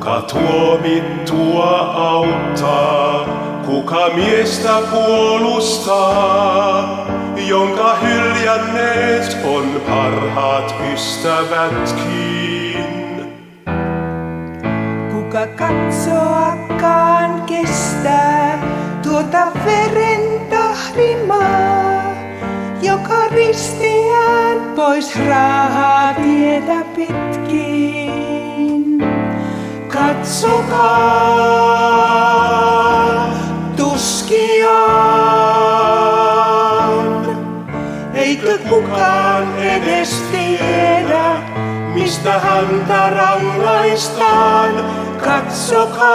Kuka tuomittua auttaa, kuka miestä puolustaa, jonka hyljänneet on parhaat ystävätkin. Kuka katsoakaan kestää tuota veren tahrimaa, joka ristiään pois raahaa tietä pitkin. Katsokaa tuskiaan, eikö kukaan edes tiedä, mistä häntä rangaistaan. Katsokaa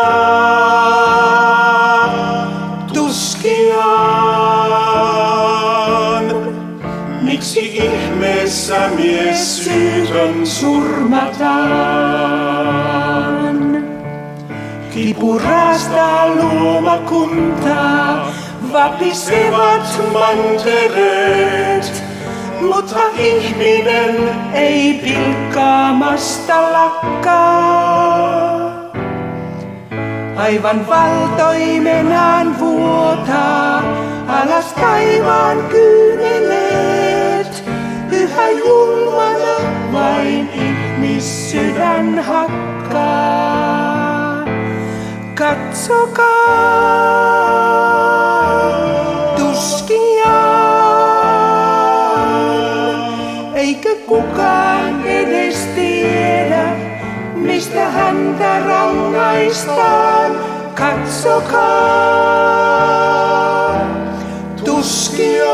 tuskiaan, miksi ihmeessä mies syytön surmataan. Kipu raastaa luomakuntaa, vapisevat mantereet, mutta ihminen ei pilkkaamasta lakkaa. Aivan valtoimenaan vuotaa alas taivaan kyyneleet, yhä julmana vain ihmissydän hakkaa. Katsokaa tuskiaan, eikö kukaan edes tiedä, mistä häntä rangaistaan. Katsokaa tuskiaan,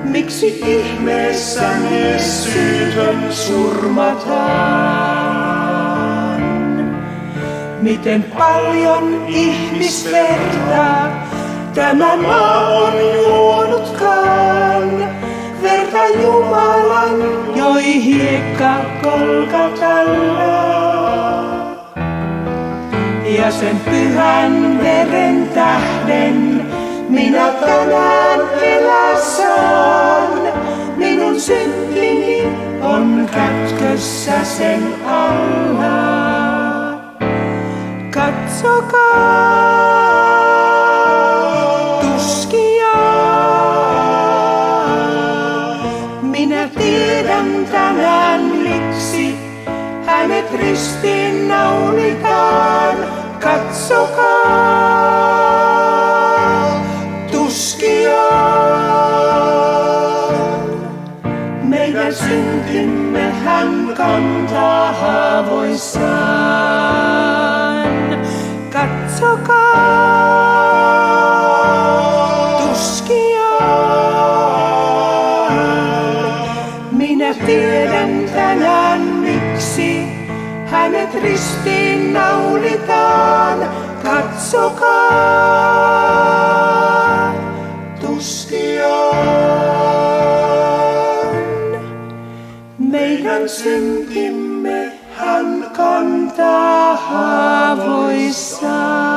miksi ihmeessä mies syytön surmataan. Miten paljon ihmisverta tämä maa on juonutkaan, verta Jumalan joi hiekka Golgatalla. Ja sen pyhän veren tähden minä tänään elää saan. Minun syntini on kätkössä sen alla. Katsokaa tuskiaan, minä tiedän tänään miksi hänet ristiin naulitaan. Katsokaa tuskiaan, meidän syntimme hän kantaa haavoissaan. Katsokaa tuskiaan, minä tiedän tänään miksi hänet ristiin naulitaan. Katsokaa tuskiaan, meidän syntimme hän kantaa haavoissaan.